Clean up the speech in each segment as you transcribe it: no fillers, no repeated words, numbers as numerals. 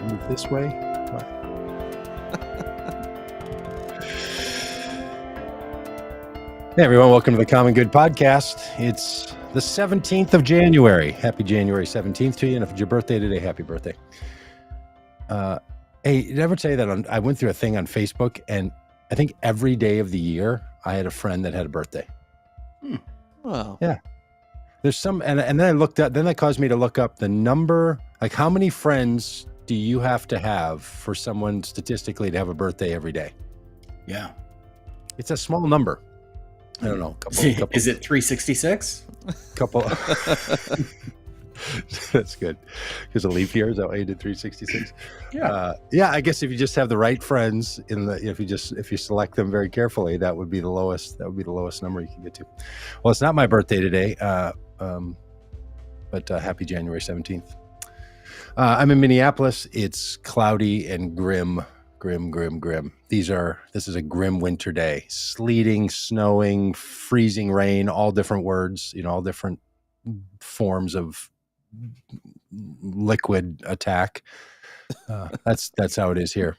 Move this way. Hey everyone, welcome to the Common Good Podcast. It's the 17th of January. Happy January 17th to you. And if it's your birthday today, happy birthday. Hey, did I ever tell you that I went through a thing on Facebook, and I think every day of the year I had a friend that had a birthday. Wow. Yeah. There's some, and then I looked up, then that caused me to look up the number, like how many friends do you have to have for someone statistically to have a birthday every day? Yeah. It's a small number. I don't know. Couple, Is it 366? Couple. That's good. Because a leap year, is that why you did 366? Yeah. Yeah. I guess if you just have the right friends if you select them very carefully, that would be the lowest. That would be the lowest number you can get to. Well, it's not my birthday today, but happy January 17th. I'm in Minneapolis. It's cloudy and grim. This is a grim winter day. Sleeting, snowing, freezing rain, all different words, all different forms of liquid attack. That's how it is here.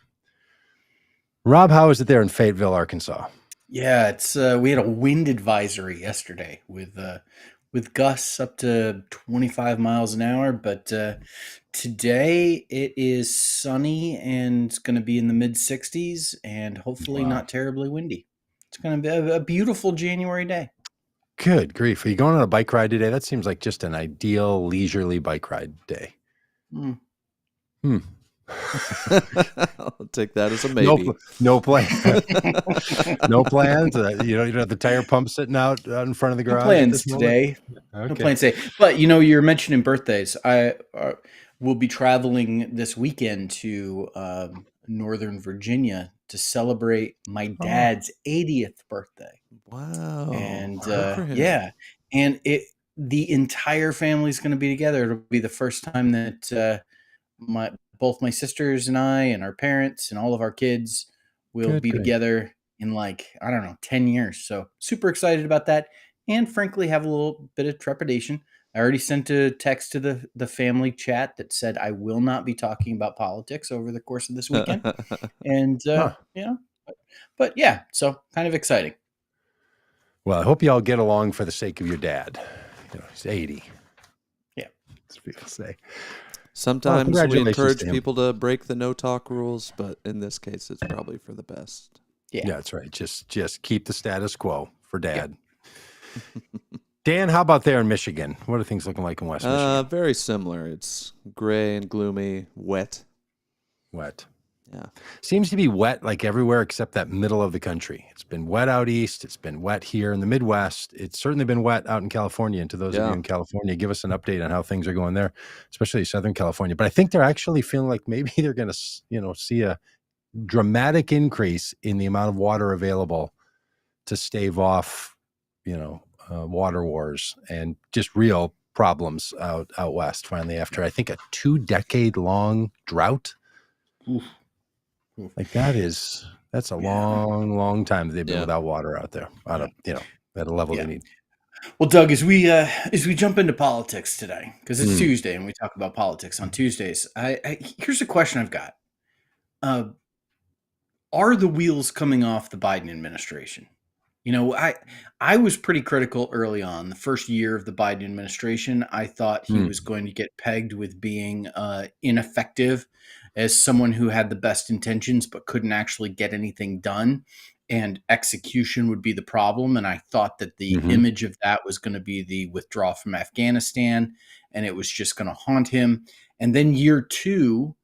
Rob, how is it there in Fayetteville, Arkansas? Yeah, it's we had a wind advisory yesterday with gusts up to 25 miles an hour, but today it is sunny and it's going to be in the mid 60s and hopefully not terribly windy. It's going to be a beautiful January day. Good grief. Are you going on a bike ride today? That seems like just an ideal leisurely bike ride day. I'll take that as a maybe. No plan. No plans. You don't have the tire pump sitting out in front of the garage. No plans today. Okay. No plans today. But you're mentioning birthdays. I will be traveling this weekend to Northern Virginia to celebrate my dad's 80th birthday. Wow. And and the entire family's going to be together. It'll be the first time that both my sisters and I and our parents and all of our kids will be together in 10 years. So super excited about that. And frankly, have a little bit of trepidation. I already sent a text to the family chat that said I will not be talking about politics over the course of this weekend. And, but yeah, so kind of exciting. Well, I hope you all get along for the sake of your dad. He's 80. Yeah. As people say. Sometimes we encourage people to break the no-talk rules, but in this case, it's probably for the best. Yeah, that's right. Just keep the status quo for Dad. Yeah. Dan, how about there in Michigan? What are things looking like in West Michigan? Very similar. It's gray and gloomy, wet. Yeah. Seems to be wet like everywhere except that middle of the country. It's been wet out east. It's been wet here in the Midwest. It's certainly been wet out in California. And to those of you in California, give us an update on how things are going there, especially Southern California. But I think they're actually feeling like maybe they're going to, see a dramatic increase in the amount of water available to stave off, water wars and just real problems out west finally after, I think, a 2-decade-long drought. Oof. Like that's a long time that they've been without water out there, at a level they need. Well, Doug, as we jump into politics today, because it's Tuesday and we talk about politics on Tuesdays, here's a question I've got. Are the wheels coming off the Biden administration? I was pretty critical early on. The first year of the Biden administration, I thought he was going to get pegged with being ineffective as someone who had the best intentions but couldn't actually get anything done, and execution would be the problem. And I thought that the image of that was going to be the withdrawal from Afghanistan, and it was just going to haunt him. And then year 2,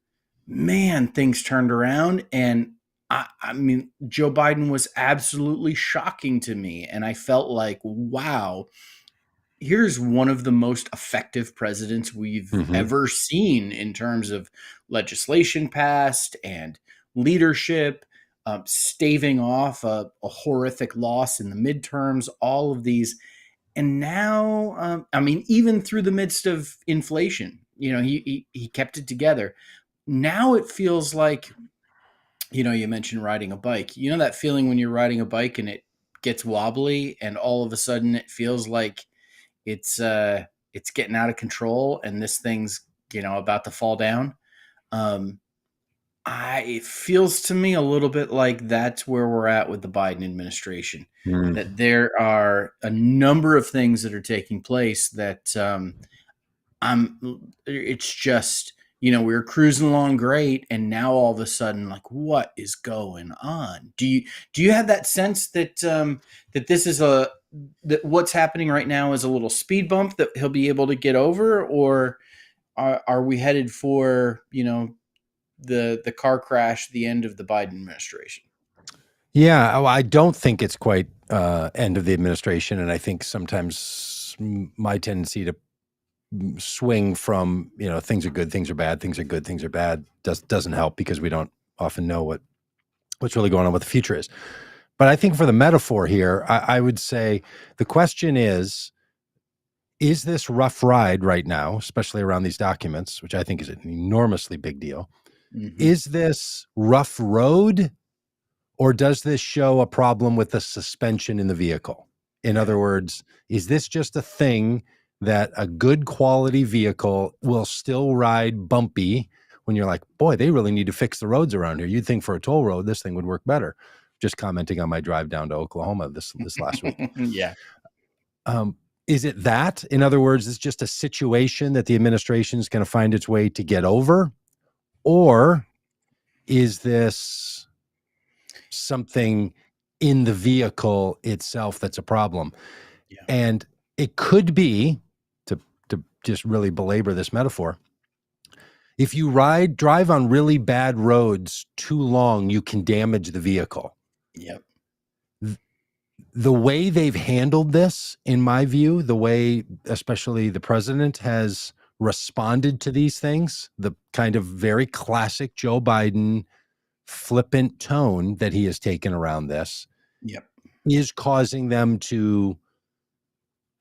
man, things turned around, and I mean, Joe Biden was absolutely shocking to me. And I felt like, wow, here's one of the most effective presidents we've ever seen in terms of legislation passed and leadership, staving off a horrific loss in the midterms, all of these. And now, even through the midst of inflation, he kept it together. Now it feels like, you mentioned riding a bike. That feeling when you're riding a bike and it gets wobbly and all of a sudden it feels like it's getting out of control and this thing's, about to fall down. It feels to me a little bit like that's where we're at with the Biden administration. That there are a number of things that are taking place that it's just, we were cruising along great, and now all of a sudden, like, what is going on? Do you have that sense that that this is that what's happening right now is a little speed bump that he'll be able to get over, or are we headed for, the car crash, the end of the Biden administration? Yeah, I don't think it's quite end of the administration, and I think sometimes my tendency to swing from, things are good, things are bad, things are good, things are bad doesn't help, because we don't often know what's really going on, what the future is. But I think for the metaphor here, I would say the question is this rough ride right now, especially around these documents, which I think is an enormously big deal, is this rough road, or does this show a problem with the suspension in the vehicle? In other words, is this just a thing that a good quality vehicle will still ride bumpy when you're like, boy, they really need to fix the roads around here? You'd think for a toll road, this thing would work better. Just commenting on my drive down to Oklahoma this last week. Yeah. Is it that? In other words, it's just a situation that the administration is going to find its way to get over? Or is this something in the vehicle itself that's a problem? Yeah. And it could be, to just really belabor this metaphor, if you drive on really bad roads too long, you can damage the vehicle. Yep. The way they've handled this, in my view, the way especially the president has responded to these things, the kind of very classic Joe Biden flippant tone that he has taken around this, is causing them to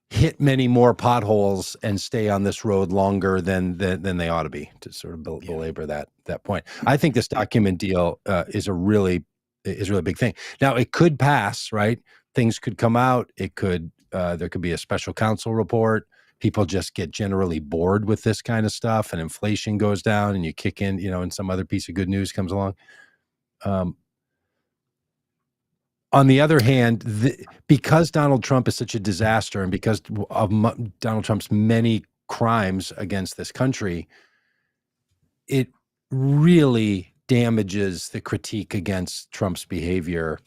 hit many more potholes and stay on this road longer than they ought to be, to sort of belabor that point. I think this document deal is a really big thing. Now, it could pass, right? Things could come out. It could there could be a special counsel report. People just get generally bored with this kind of stuff, and inflation goes down, and you kick in, and some other piece of good news comes along. On the other hand, because Donald Trump is such a disaster, and because of Donald Trump's many crimes against this country, it really damages the critique against Trump's behavior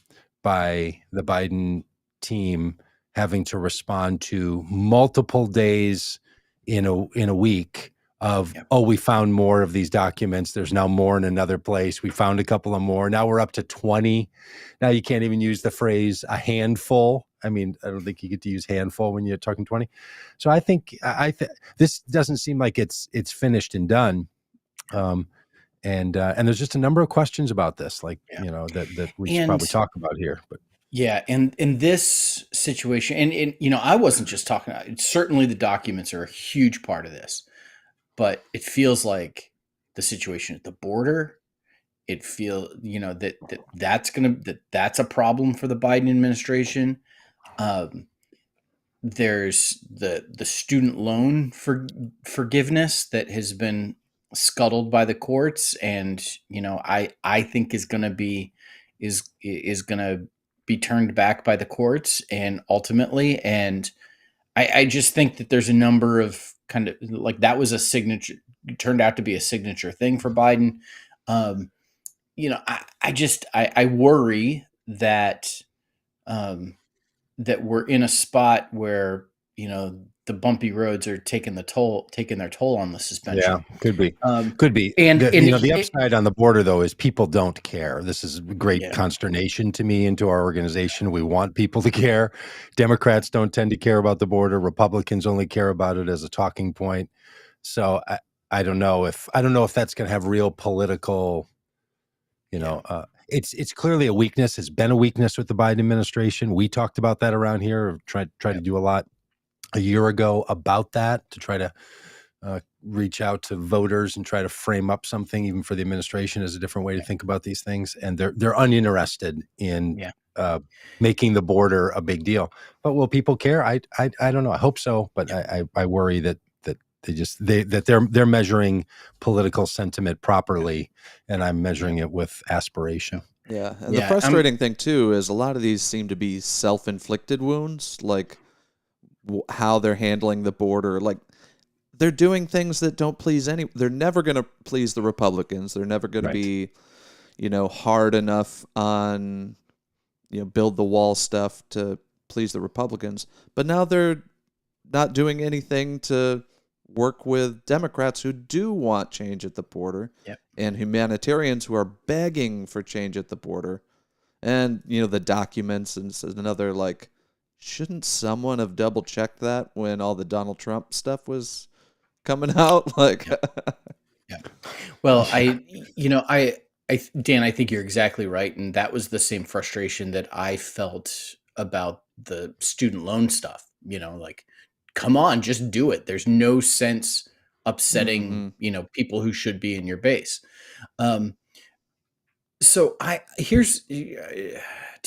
by the Biden team having to respond to multiple days in a week of, we found more of these documents. There's now more in another place. We found a couple of more. Now we're up to 20. Now you can't even use the phrase a handful. I mean, I don't think you get to use handful when you're talking 20. So I think this doesn't seem like it's finished and done. And there's just a number of questions about this, like, that we should probably talk about here. But yeah, and in this situation, and I wasn't just talking about it. Certainly the documents are a huge part of this. But it feels like the situation at the border, it feels, that's a problem for the Biden administration. There's the student loan forgiveness that has been scuttled by the courts, and I think is going to be turned back by the courts, and ultimately, and I just think that there's a number of kind of like that was a signature, turned out to be a signature thing for Biden. I worry that that we're in a spot where the bumpy roads are taking their toll on the suspension. Yeah, could be. And the upside on the border, though, is people don't care. This is great consternation to me into our organization. We want people to care. Democrats don't tend to care about the border. Republicans only care about it as a talking point. So I don't know if that's going to have real political. It's clearly a weakness. It's been a weakness with the Biden administration. We talked about that around here. Tried to do a lot a year ago about that, to try to reach out to voters and try to frame up something even for the administration as a different way to think about these things. And they're uninterested in making the border a big deal. But will people care? I don't know. I hope so, but I worry that They're measuring political sentiment properly, and I'm measuring it with aspiration. Yeah, and the frustrating thing too is a lot of these seem to be self-inflicted wounds, like how they're handling the border. Like they're doing things that don't please any. They're never going to please the Republicans. They're never going to be, hard enough on, build the wall stuff to please the Republicans. But now they're not doing anything to work with Democrats who do want change at the border, and humanitarians who are begging for change at the border. And, the documents and another, like, shouldn't someone have double checked that when all the Donald Trump stuff was coming out? Like, Well, Dan, I think you're exactly right. And that was the same frustration that I felt about the student loan stuff, like, come on, just do it. There's no sense upsetting, people who should be in your base. So here's to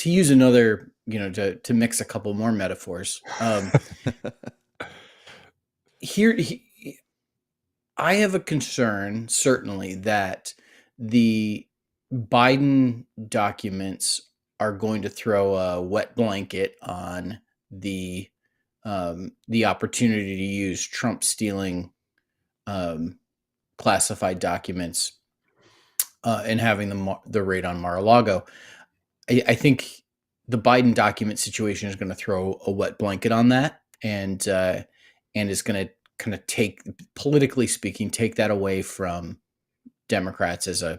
use another, to mix a couple more metaphors. I have a concern, certainly, that the Biden documents are going to throw a wet blanket on the opportunity to use Trump stealing classified documents and having the raid on Mar-a-Lago. I think the Biden document situation is going to throw a wet blanket on that, and is going to kind of politically speaking, take that away from Democrats as a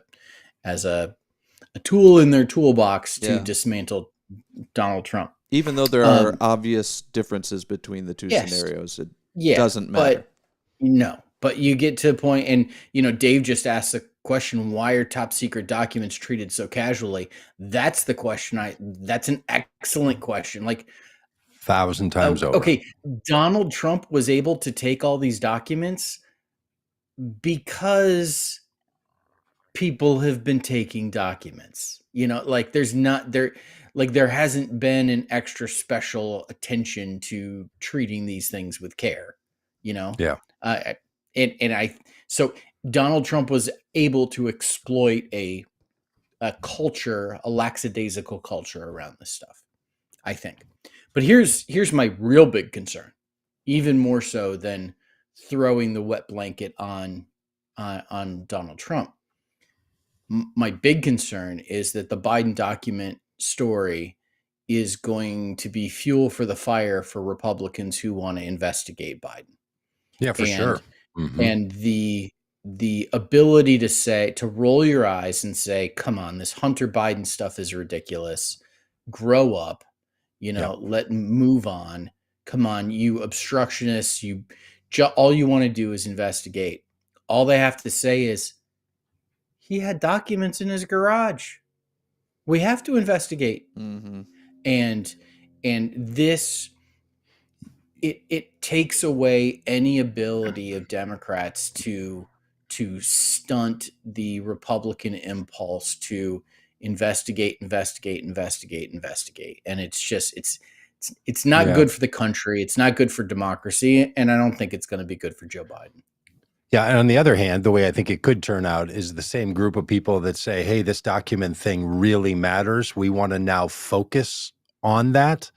tool in their toolbox to dismantle Donald Trump. Even though there are obvious differences between the two scenarios, it doesn't matter. But you get to a point, and Dave just asked the question, why are top secret documents treated so casually? That's the question. That's an excellent question. Like 1,000 times over. Okay, Donald Trump was able to take all these documents because people have been taking documents. Like there hasn't been an extra special attention to treating these things with care. So Donald Trump was able to exploit a culture, a lackadaisical culture around this stuff, I think. But here's my real big concern, even more so than throwing the wet blanket on Donald Trump. My big concern is that the Biden document story is going to be fuel for the fire for Republicans who want to investigate Biden. Yeah, for sure. Mm-hmm. And the ability to roll your eyes and say, come on, this Hunter Biden stuff is ridiculous. Grow up, let move on. Come on, you obstructionists, all you want to do is investigate. All they have to say is, he had documents in his garage. We have to investigate. Mm-hmm. And this, it takes away any ability of Democrats to stunt the Republican impulse to investigate. And it's just, it's not good for the country. It's not good for democracy. And I don't think it's going to be good for Joe Biden. Yeah. And on the other hand, the way I think it could turn out is the same group of people that say, hey, this document thing really matters. We want to now focus on that,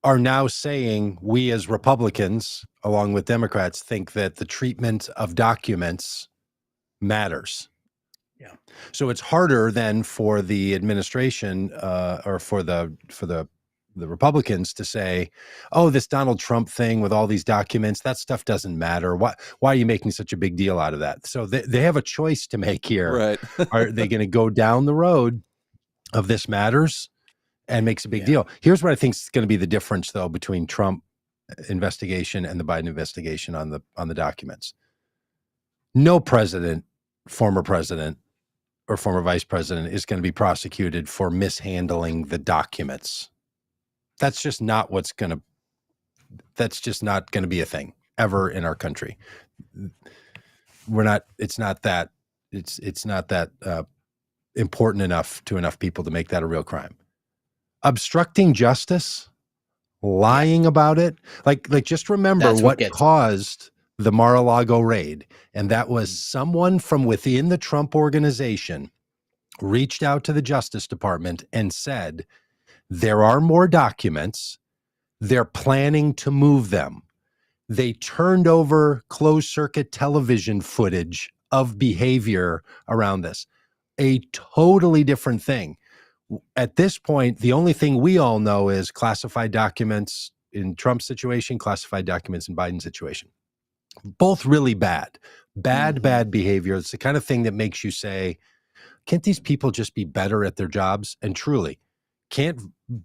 are now saying we as Republicans, along with Democrats, think that the treatment of documents matters. Yeah. So it's harder then for the administration or for the Republicans to say, oh, this Donald Trump thing with all these documents, that stuff doesn't matter. Why are you making such a big deal out of that? So they have a choice to make here. Right. Are they going to go down the road of this matters and makes a big deal? Here's what I think is going to be the difference, though, between Trump investigation and the Biden investigation on the documents. No president, former president, or former vice president is going to be prosecuted for mishandling the documents. That's just not going to be a thing ever in our country. It's not that important enough to enough people to make that a real crime. Obstructing justice, lying about it. Like just remember what caused the Mar-a-Lago raid. And that was someone from within the Trump organization reached out to the Justice Department and said, there are more documents. They're planning to move them. They turned over closed circuit television footage of behavior around this. A totally different thing. At this point, the only thing we all know is classified documents in Trump's situation, classified documents in Biden's situation. Both really bad behavior. It's the kind of thing that makes you say, can't these people just be better at their jobs? And truly, can't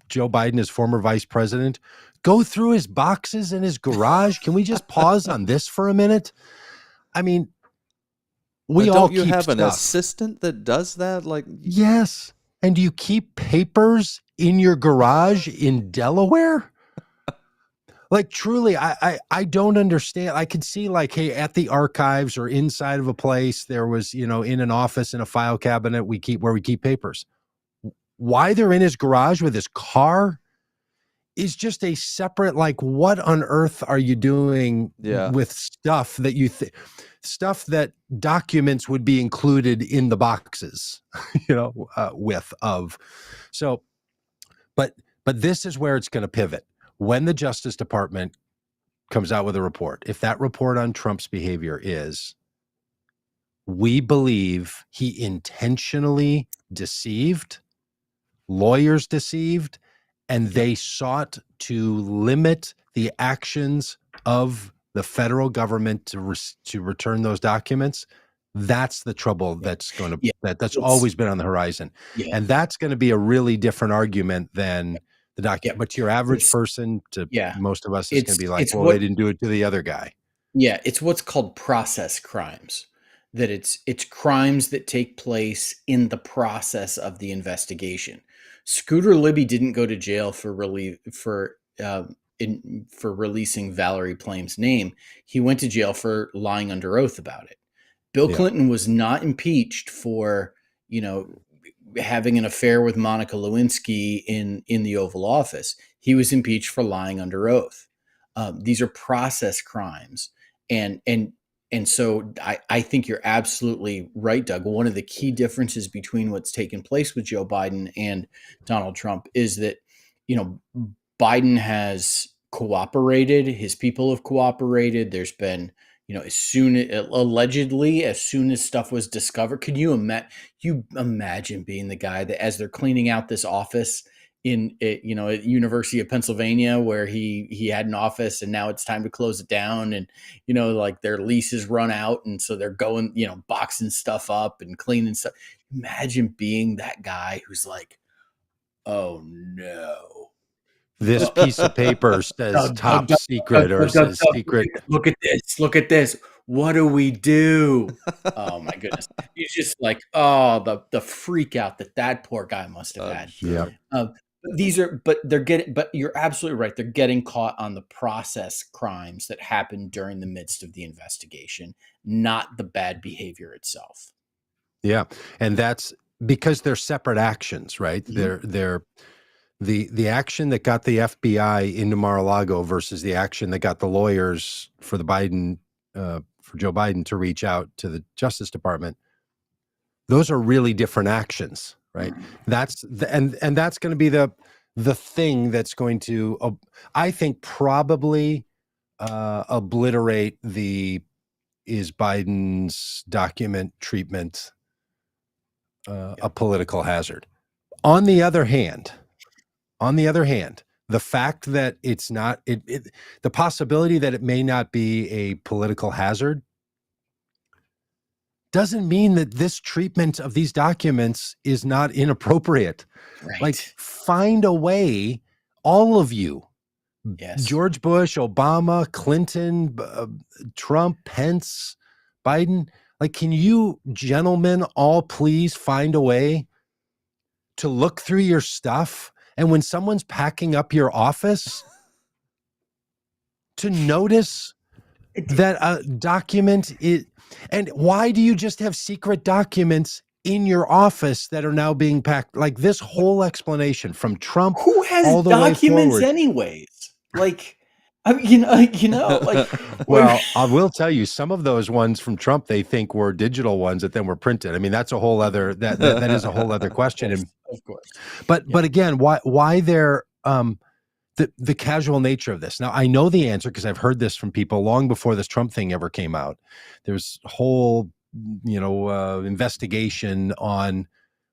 Joe Biden, as former vice president, go through his boxes in his garage? Can we just pause on this for a minute? I mean, don't you have an assistant that does that? Like, yes. And do you keep papers in your garage in Delaware? Like, truly, I don't understand. I could see, like, hey, at the archives or inside of a place, there was, in an office, in a file cabinet, where we keep papers. Why they're in his garage with his car is just a separate, like, what on earth are you doing with stuff that stuff that documents would be included in the boxes, So, but this is where it's going to pivot. When the Justice Department comes out with a report, if that report on Trump's behavior is, we believe he intentionally deceived, lawyers deceived, and they sought to limit the actions of the federal government to return those documents, that's the trouble that's going to that's always been on the horizon. And that's going to be a really different argument than the document. But to your average person, to most of us, it's going to be like, well, they didn't do it to the other guy. Yeah, it's what's called process crimes. That it's crimes that take place in the process of the investigation. Scooter Libby didn't go to jail for releasing Valerie Plame's name. He went to jail for lying under oath about it. Bill Clinton was not impeached for, having an affair with Monica Lewinsky in the Oval Office. He was impeached for lying under oath. These are process crimes. And so I think you're absolutely right, Doug. One of the key differences between what's taken place with Joe Biden and Donald Trump is that, Biden has cooperated. His people have cooperated. There's been, as soon as stuff was discovered, could you imagine being the guy that, as they're cleaning out this office at University of Pennsylvania, where he had an office and now it's time to close it down, and like their leases run out, and so they're going boxing stuff up and cleaning stuff. Imagine being that guy who's like, oh no, this piece of paper says top secret or says secret. Look at this. What do we do? Oh my goodness. He's just like, the freak out that poor guy must have had. Yeah. But you're absolutely right. They're getting caught on the process crimes that happened during the midst of the investigation, not the bad behavior itself. Yeah. And that's because they're separate actions, right? Mm-hmm. They're the action that got the FBI into Mar-a-Lago versus the action that got the lawyers for Joe Biden to reach out to the Justice Department. Those are really different actions, right? That's and that's going to be the thing that's going to, I think, probably obliterate is Biden's document treatment a political hazard. On the other hand, the fact that it's not, the possibility that it may not be a political hazard doesn't mean that this treatment of these documents is not inappropriate. Right. Like, find a way, all of you, George Bush, Obama, Clinton, Trump, Pence, Biden, like, can you gentlemen all please find a way to look through your stuff, and when someone's packing up your office, to notice that a document is, and why do you just have secret documents in your office that are now being packed. Like this whole explanation from Trump Who has all the way documents forward. anyways? Like, I mean, like. Well, I will tell you, some of those ones from Trump, they think were digital ones that then were printed. I mean, that's a whole other, that is a whole other question. Of course. But again, why they're, the casual nature of this. Now, I know the answer because I've heard this from people long before this Trump thing ever came out. There's a whole, investigation on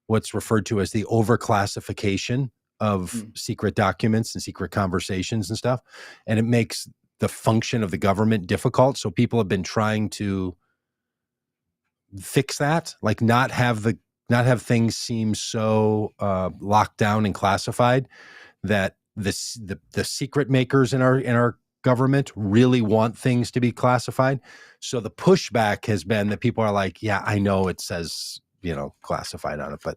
what's referred to as the overclassification of secret documents and secret conversations and stuff. And it makes the function of the government difficult. So people have been trying to fix that, like not have things seem so locked down and classified that the secret makers in our government really want things to be classified. So the pushback has been that people are like, yeah, I know it says, classified on it, but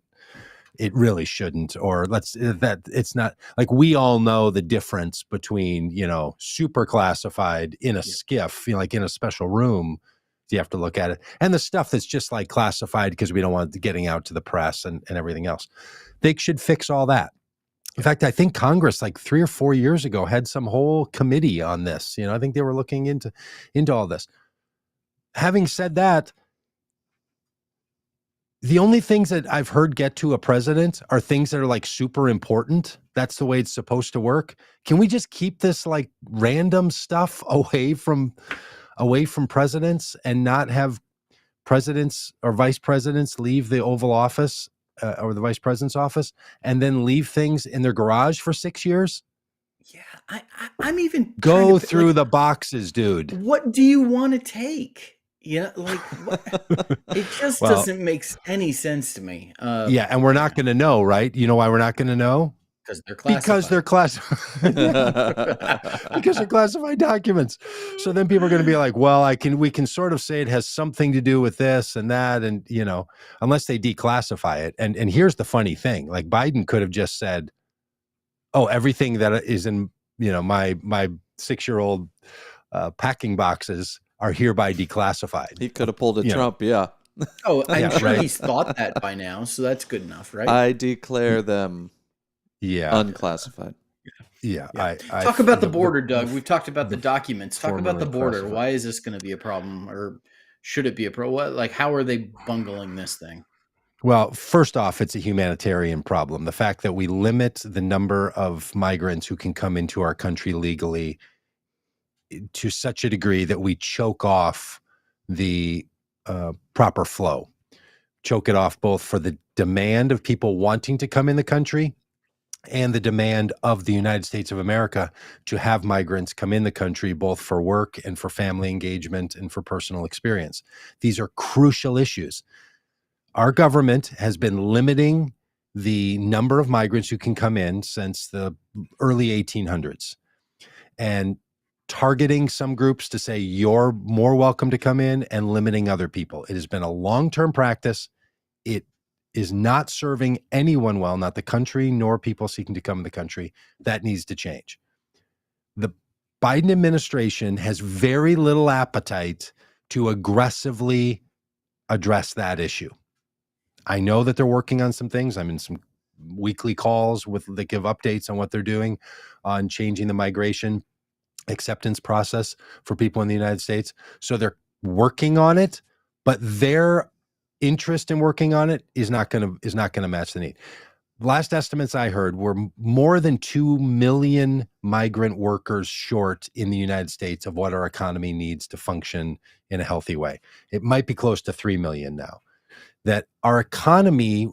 it really shouldn't, or that it's not, like, we all know the difference between, super classified in a skiff, like in a special room, you have to look at it, and the stuff that's just like classified because we don't want it getting out to the press and everything else. They should fix all that. In fact, I think Congress, like 3 or 4 years ago, had some whole committee on this. I think they were looking into all this. Having said that, the only things that I've heard get to a president are things that are like super important. That's the way it's supposed to work. Can we just keep this like random stuff away from presidents and not have presidents or vice presidents leave the Oval Office or the vice president's office and then leave things in their garage for 6 years? Yeah, I'm even go through the boxes, dude. What do you want to take? Like it just doesn't make any sense to me. And we're not going to know, right? You know why we're not going to know? Because they're classified. Because they're classified documents. So then people are going to be like, well, we can sort of say it has something to do with this and that, and unless they declassify it. And here's the funny thing: like Biden could have just said, "Oh, everything that is in my 6-year-old packing boxes are hereby declassified." He could have pulled a Trump, yeah. Oh, I'm sure he's thought that by now, so that's good enough, right? I declare them unclassified. Yeah. Talk about the border, Doug. We've talked about the documents. Talk about the border. Why is this going to be a problem, or should it be a problem? Like, how are they bungling this thing? Well, first off, it's a humanitarian problem. The fact that we limit the number of migrants who can come into our country legally to such a degree that we choke off the proper flow, choke it off both for the demand of people wanting to come in the country and the demand of the United States of America to have migrants come in the country, both for work and for family engagement and for personal experience. These are crucial issues. Our government has been limiting the number of migrants who can come in since the early 1800s and targeting some groups to say you're more welcome to come in and limiting other people. It has been a long-term practice. It is not serving anyone well, not the country nor people seeking to come in the country. That needs to change. The Biden administration has very little appetite to aggressively address that issue. I know that they're working on some things. I'm in some weekly calls that give updates on what they're doing on changing the migration acceptance process for people in the United States. So they're working on it, but their interest in working on it is not going to match the need. Last estimates I heard were more than 2 million migrant workers short in the United States of what our economy needs to function in a healthy way. It might be close to 3 million now. That our economy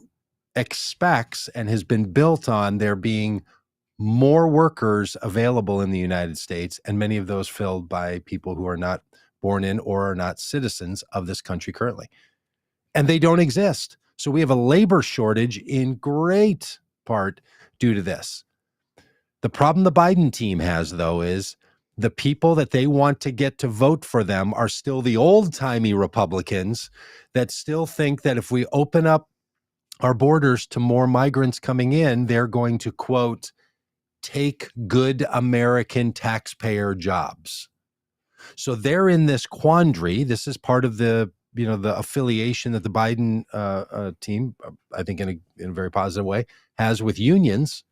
expects and has been built on there being more workers available in the United States, and many of those filled by people who are not born in or are not citizens of this country currently. And they don't exist. So we have a labor shortage in great part due to this. The problem the Biden team has, though, is the people that they want to get to vote for them are still the old-timey Republicans that still think that if we open up our borders to more migrants coming in, they're going to, quote, take good American taxpayer jobs. So they're in this quandary. This is part of the the affiliation that the Biden team, I think in a very positive way, has with unions.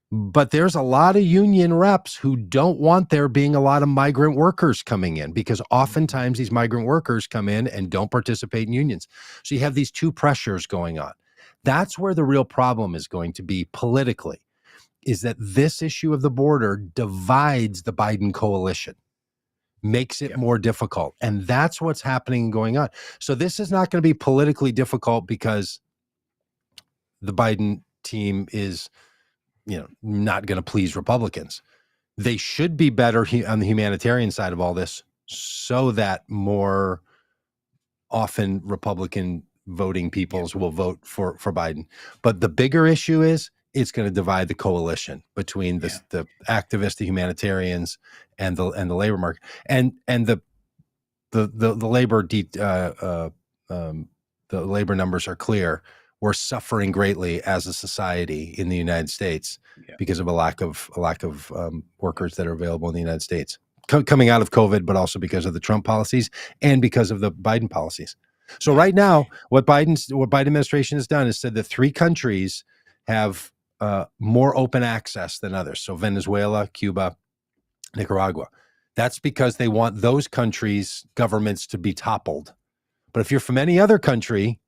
But there's a lot of union reps who don't want there being a lot of migrant workers coming in, because oftentimes these migrant workers come in and don't participate in unions. So you have these two pressures going on. That's where the real problem is going to be politically, is that this issue of the border divides the Biden coalition, makes it more difficult. And that's what's happening and going on. So this is not going to be politically difficult because the Biden team is not going to please Republicans. They should be better on the humanitarian side of all this, so that more often Republican voting peoples will vote for Biden. But the bigger issue is it's going to divide the coalition between the activists, the humanitarians, and the labor market, and the labor the labor numbers are clear. We're suffering greatly as a society in the United States because of a lack of workers that are available in the United States, coming out of COVID, but also because of the Trump policies and because of the Biden policies. So right now, what Biden administration has done is said that 3 countries have more open access than others. So Venezuela, Cuba, Nicaragua. That's because they want those countries' governments to be toppled. But if you're from any other country,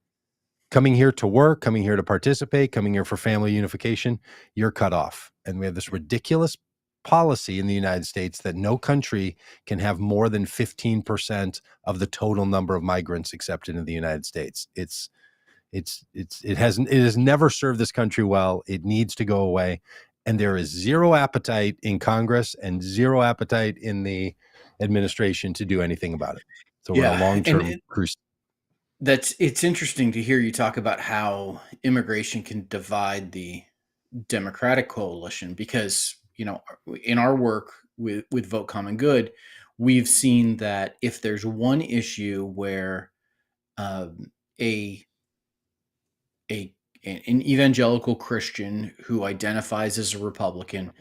coming here to work, coming here to participate, coming here for family unification, you're cut off. And we have this ridiculous policy in the United States that no country can have more than 15% of the total number of migrants accepted in the United States. It has never served this country well. It needs to go away. And there is zero appetite in Congress and zero appetite in the administration to do anything about it. So we're a long-term cruise. It's interesting to hear you talk about how immigration can divide the Democratic coalition, because in our work with Vote Common Good, we've seen that if there's one issue where an evangelical Christian who identifies as a Republican,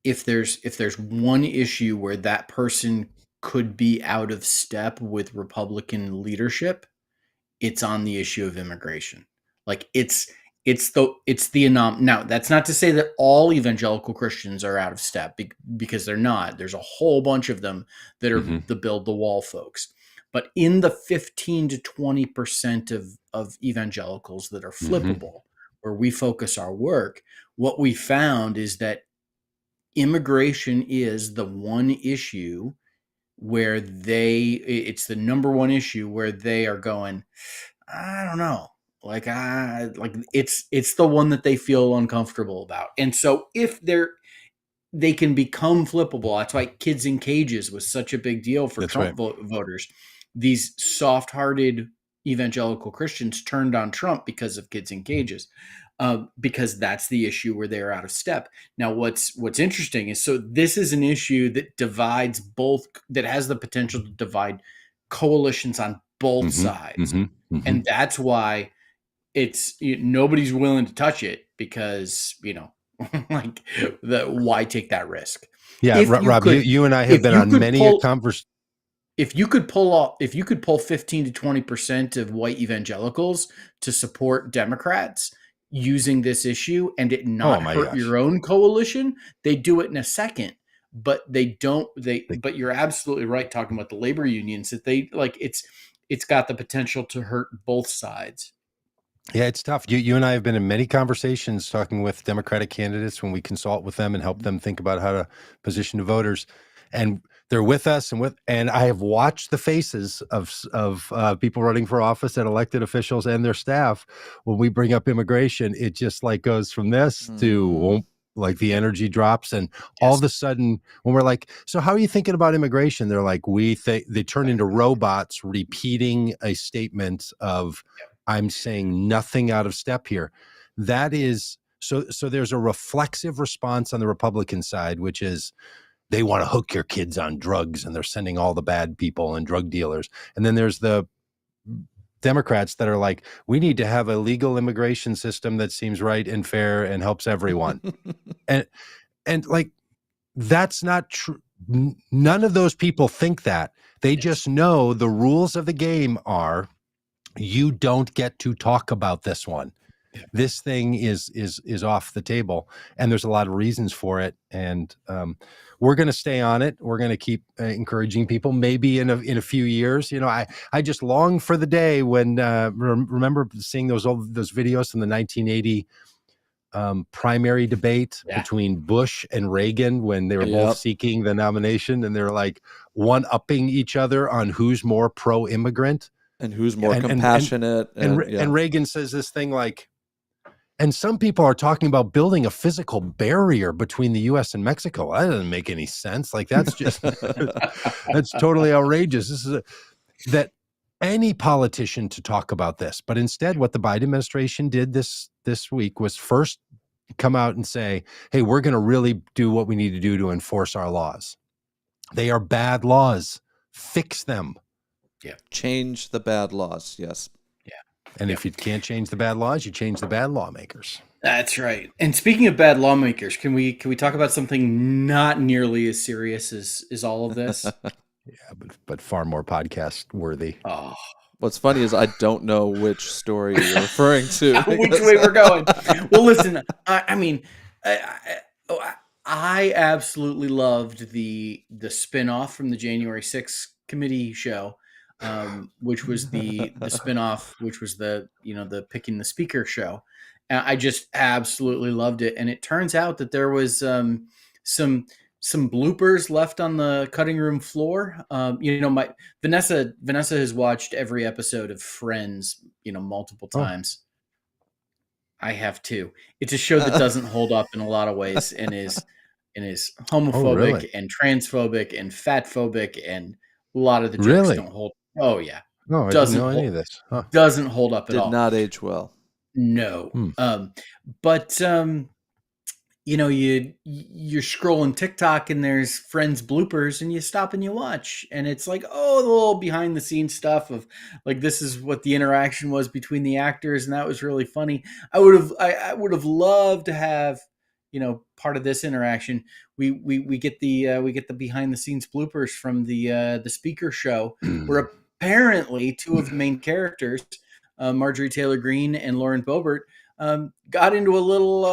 if there's one issue where that person could be out of step with Republican leadership, it's on the issue of immigration. Like it's the now, that's not to say that all evangelical Christians are out of step, because they're not. There's a whole bunch of them that are the build the wall folks. But in the 15 to 20% of evangelicals that are flippable, where we focus our work, what we found is that immigration is the one issue where it's the number one issue where they are going, I don't know. It's the one that they feel uncomfortable about. And so if they can become flippable, that's why Kids in Cages was such a big deal for Trump voters. These soft-hearted evangelical Christians turned on Trump because of Kids in Cages, because that's the issue where they're out of step. Now, what's interesting is, so this is an issue that divides that has the potential to divide coalitions on both sides. And that's why nobody's willing to touch it, because, why take that risk? Yeah, Rob, you and I have been on many conversations. If you could pull 15 to 20% of white evangelicals to support Democrats using this issue and it not hurt your own coalition, they do it in a second. But they don't. But you're absolutely right talking about the labor unions, that it's got the potential to hurt both sides. Yeah, it's tough. You and I have been in many conversations talking with Democratic candidates when we consult with them and help them think about how to position to voters. And they're with us, and I have watched the faces of people running for office and elected officials and their staff when we bring up immigration. It just goes from this to the energy drops, and all of a sudden when we're like, so how are you thinking about immigration? They're like, they turn into robots repeating a statement of, I'm saying nothing out of step here. That is so there's a reflexive response on the Republican side, which is they want to hook your kids on drugs and they're sending all the bad people and drug dealers. And then there's the Democrats that are like, we need to have a legal immigration system that seems right and fair and helps everyone. and that's not true. none of those people think that. They just know the rules of the game are you don't get to talk about this one. Yeah. This thing is off the table, and there's a lot of reasons for it. And we're going to stay on it. We're going to keep encouraging people. Maybe in a few years, I just long for the day when remember seeing those videos from the 1980 primary debate between Bush and Reagan when they were both seeking the nomination, and they're like one-upping each other on who's more pro-immigrant and who's more compassionate. And Reagan says this thing like, and some people are talking about building a physical barrier between the U.S. and Mexico. That doesn't make any sense. Like, that's just that's totally outrageous. This is that any politician to talk about this, but instead, what the Biden administration did this week was first come out and say, "Hey, we're going to really do what we need to do to enforce our laws. They are bad laws. Fix them. Yeah, change the bad laws." Yes. And if you can't change the bad laws, you change the bad lawmakers. That's right. And speaking of bad lawmakers, can we talk about something not nearly as serious as all of this? but far more podcast worthy. Oh, what's funny is I don't know which story you're referring to. Which way we're going. Well, listen, I mean, I absolutely loved the spinoff from the January 6th committee show. Which was the spinoff, which was the picking the speaker show. I just absolutely loved it. And it turns out that there was some bloopers left on the cutting room floor. My Vanessa has watched every episode of Friends, multiple times. I have too. It's a show that doesn't hold up in a lot of ways and is homophobic and transphobic and fatphobic, and a lot of the jokes don't hold. Oh yeah. No, I didn't know any of this. Huh. Doesn't hold up at all. Did not age well. No. But you're scrolling TikTok and there's Friends bloopers, and you stop and you watch, and it's like, oh, the little behind the scenes stuff of like, this is what the interaction was between the actors, and that was really funny. I would have loved to have part of this interaction. We get the behind the scenes bloopers from the speaker show where apparently two of the main characters, Marjorie Taylor Greene and Lauren Bobert, got into a little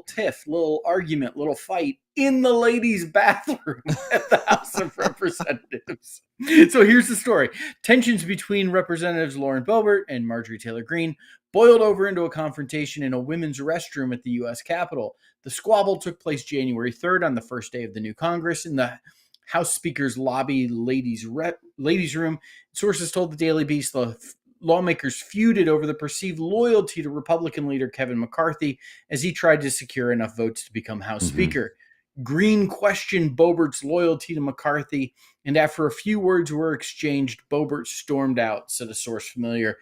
tiff, little argument, little fight in the ladies' bathroom at the House of Representatives. So here's the story. Tensions between Representatives Lauren Bobert and Marjorie Taylor Greene boiled over into a confrontation in a women's restroom at the U.S. Capitol. The squabble took place January 3rd on the first day of the new Congress in the House Speaker's lobby ladies' room. Sources told the Daily Beast the lawmakers feuded over the perceived loyalty to Republican leader Kevin McCarthy as he tried to secure enough votes to become House Speaker. Greene questioned Bobert's loyalty to McCarthy, and after a few words were exchanged, Bobert stormed out, said a source familiar.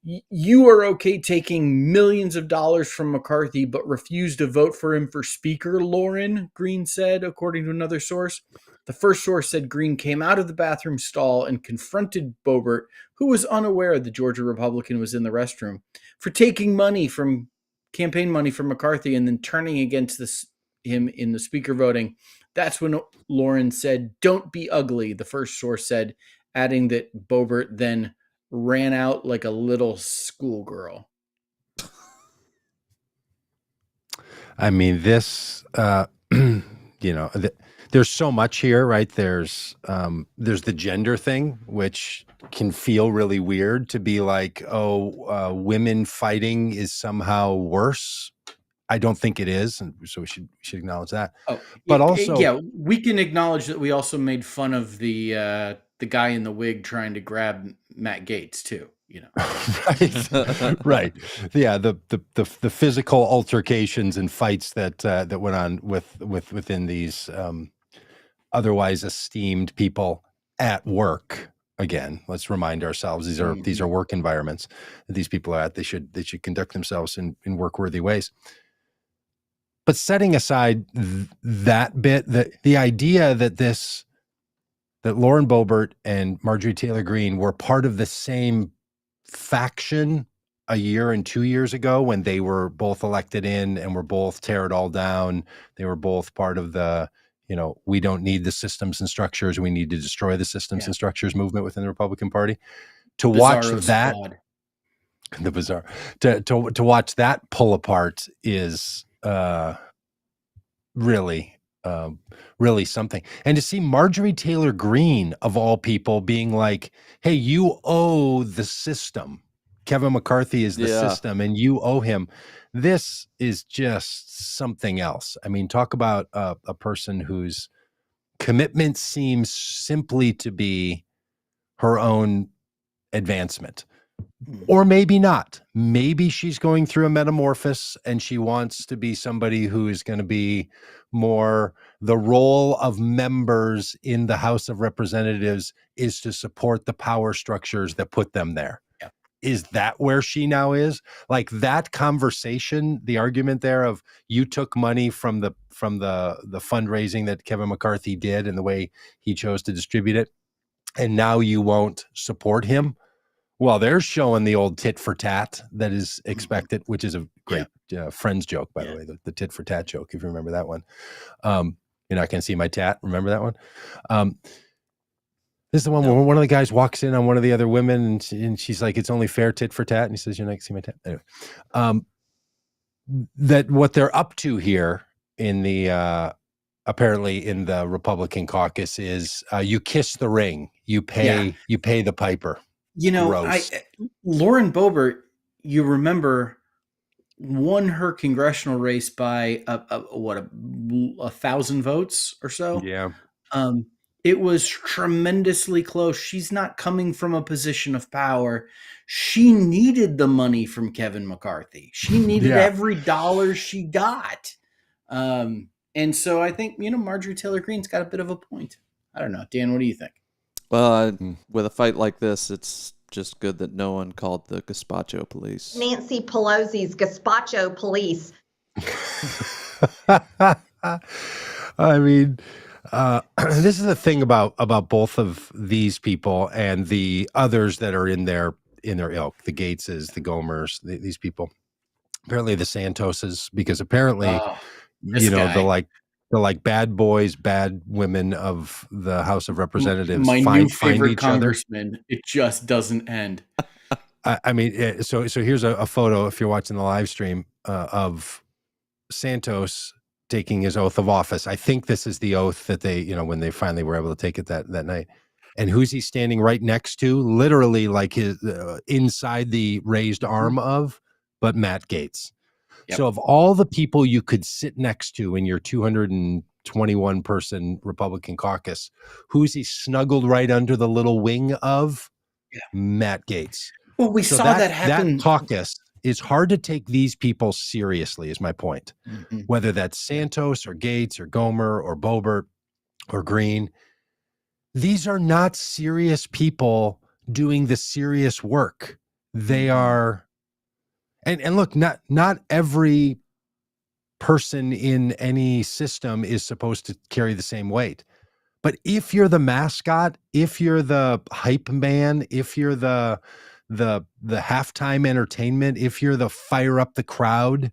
You are okay taking millions of dollars from McCarthy, but refuse to vote for him for Speaker, Lauren, Greene said, according to another source. The first source said Greene came out of the bathroom stall and confronted Bobert, who was unaware the Georgia Republican was in the restroom, for taking campaign money from McCarthy and then turning against him in the Speaker voting. That's when Lauren said, "Don't be ugly," the first source said, adding that Bobert then ran out like a little schoolgirl. I mean, this, there's so much here, right? There's the gender thing, which can feel really weird to be like, women fighting is somehow worse. I don't think it is, and so we should acknowledge that. But also, we can acknowledge that we also made fun of the guy in the wig trying to grab Matt Gaetz too. Right. Yeah. The physical altercations and fights that went on within these otherwise esteemed people at work. Again, let's remind ourselves these are work environments that these people are at. They should conduct themselves in work-worthy ways. But setting aside that bit, the idea that Lauren Bobert and Marjorie Taylor Greene were part of the same faction a year and 2 years ago when they were both elected in and were both tear it all down. They were both part of the, we don't need the systems and structures. We need to destroy the systems and structures movement within the Republican Party. To watch that, squad. The bizarre, to watch that pull apart is really something. And to see Marjorie Taylor Greene, of all people, being like, hey, you owe the system. Kevin McCarthy is the system and you owe him. This is just something else. I mean, talk about a person whose commitment seems simply to be her own advancement. Or maybe not. Maybe she's going through a metamorphosis and she wants to be somebody who is going to be more the role of members in the House of Representatives is to support the power structures that put them there. Yeah. Is that where she now is? Like that conversation, the argument there of you took money from the fundraising that Kevin McCarthy did and the way he chose to distribute it, and now you won't support him. Well, they're showing the old tit for tat that is expected, which is a great Friends joke, by the way, the tit for tat joke, if you remember that one. You're not going to see my tat. Remember that one? This is the one where one of the guys walks in on one of the other women and she's like, it's only fair tit for tat. And he says, you're not going to see my tat. Anyway, that what they're up to here in the apparently in the Republican caucus is you kiss the ring, you pay the piper. Lauren Bobert, you remember, won her congressional race by 1,000 votes or so. Yeah. It was tremendously close. She's not coming from a position of power. She needed the money from Kevin McCarthy. She needed every dollar she got. And so I think, Marjorie Taylor Greene's got a bit of a point. I don't know. Dan, what do you think? Well, with a fight like this, it's just good that no one called the gazpacho police. Nancy Pelosi's gazpacho police. I mean, this is the thing about both of these people and the others that are in their ilk, the Gateses, the Gomers, these people. Apparently the Santoses, because apparently, the like bad boys, bad women of the House of Representatives. My new favorite congressman. It just doesn't end. I mean, so here's a photo, if you're watching the live stream, of Santos taking his oath of office. I think this is the oath that they, when they finally were able to take it that night. And who's he standing right next to? Literally like his inside the raised arm of, but Matt Gaetz. Yep. So of all the people you could sit next to in your 221 person Republican caucus, who's he snuggled right under the little wing of? Matt Gaetz. Well, we saw that happen. That caucus, it's hard to take these people seriously, is my point. Mm-hmm. Whether that's Santos or Gaetz or Gomer or Bobert or Greene, these are not serious people doing the serious work. They are. And look, not every person in any system is supposed to carry the same weight. But if you're the mascot, if you're the hype man, if you're the halftime entertainment, if you're the fire up the crowd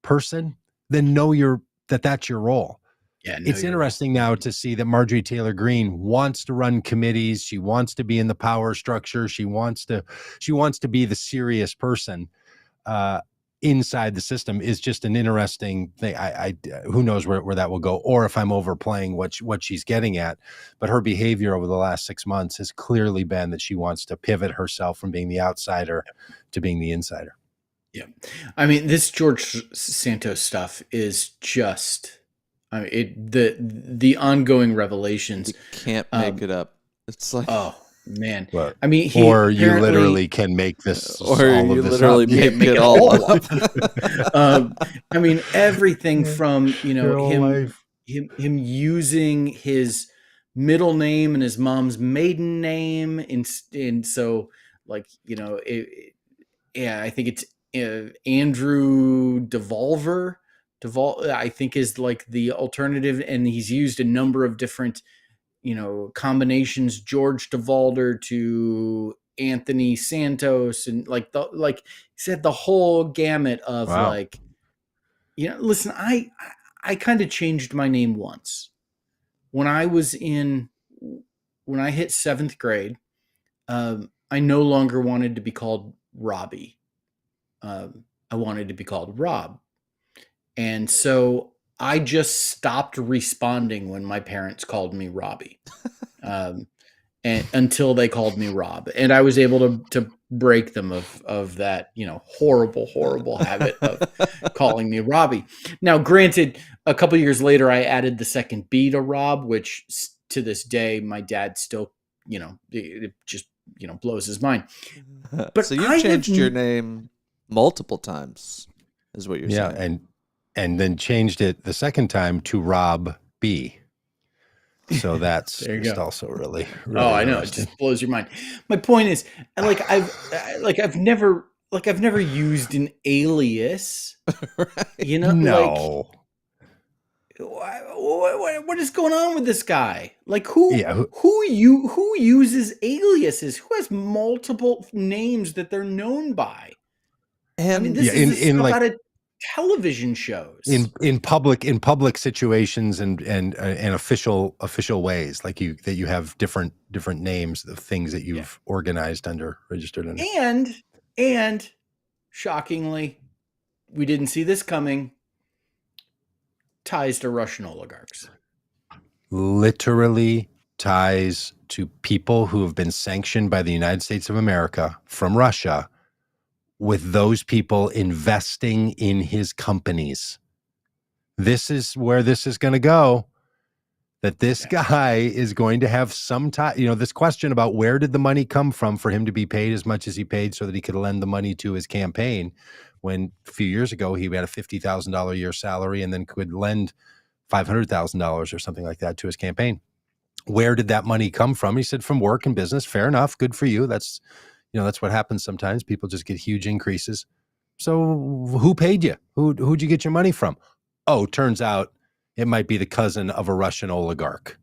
person, then know that's your role. Yeah, it's interesting now to see that Marjorie Taylor Greene wants to run committees. She wants to be in the power structure. She wants to be the serious person. Inside the system is just an interesting thing. I who knows where that will go, or if I'm overplaying what she's getting at. But her behavior over the last 6 months has clearly been that she wants to pivot herself from being the outsider to being the insider. Yeah, I mean, this George Santos stuff is just, the ongoing revelations. You can't make it up. It's like, oh man, but, I mean, or you literally can make this, or all you of this literally up. Make it all up. I mean, everything from him using his middle name and his mom's maiden name, and so like I think it's Andrew Devolver. I think is like the alternative, and he's used a number of different combinations, George DeValder to Anthony Santos, and like he said the whole gamut of like, you know, listen, I kind of changed my name once when I hit 7th grade. I no longer wanted to be called Robbie. I wanted to be called Robb. And so I just stopped responding when my parents called me Robbie. And until they called me Robb, and I was able to break them of that, you know, horrible habit of calling me Robbie. Now, granted, a couple years later, I added the second B to Robb, which to this day, my dad still, you know, it just, you know, blows his mind. But so you changed your name multiple times, is what you're saying. Yeah, and then changed it the second time to Robb B. So that's just also really I know, it just blows your mind. My point is, like I've never used an alias. Right. You know, no. Like, what is going on with this guy? Like who uses aliases? Who has multiple names that they're known by? And I mean, this is stuff like, out of television shows in public situations and official ways, like that you have different names of things that you've organized under, registered under. And shockingly, we didn't see this coming, ties to Russian oligarchs. Literally ties to people who have been sanctioned by the United States of America from Russia, with those people investing in his companies. This is where this is going to go, that this guy is going to have some time, you know, this question about where did the money come from for him to be paid as much as he paid so that he could lend the money to his campaign, when a few years ago he had a $50,000 a year salary and then could lend $500,000 or something like that to his campaign. Where did that money come from? He said, from work and business. Fair enough. Good for you. That's, you know, that's what happens sometimes. People just get huge increases. So who paid you? Who'd you get your money from? Oh, turns out it might be the cousin of a Russian oligarch.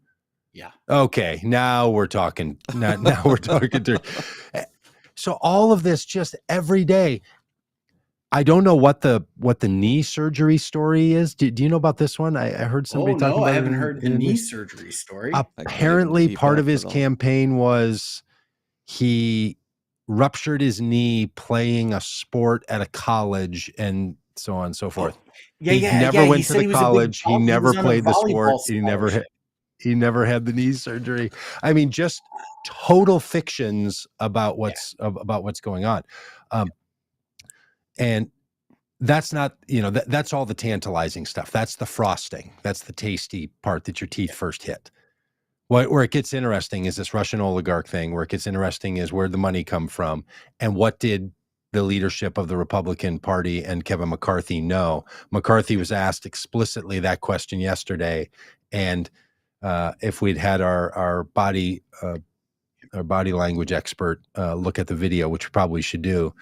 Yeah. Okay. Now we're talking. Now we're talking. So all of this just every day. I don't know what the knee surgery story is. Do you know about this one? I heard somebody talking about it. I haven't heard the knee surgery story. Apparently part of his campaign was he ruptured his knee playing a sport at a college and so on and so forth. He never went to the college. He never played the sport. He never had the knee surgery. I mean, just total fictions about what's going on. And that's not, you know, that's all the tantalizing stuff. That's the frosting. That's the tasty part that your teeth first hit. Where it gets interesting is this Russian oligarch thing. Where it gets interesting is where the money come from, and what did the leadership of the Republican Party and Kevin McCarthy know. McCarthy was asked explicitly that question yesterday, and if we'd had our body language expert look at the video, which we probably should do,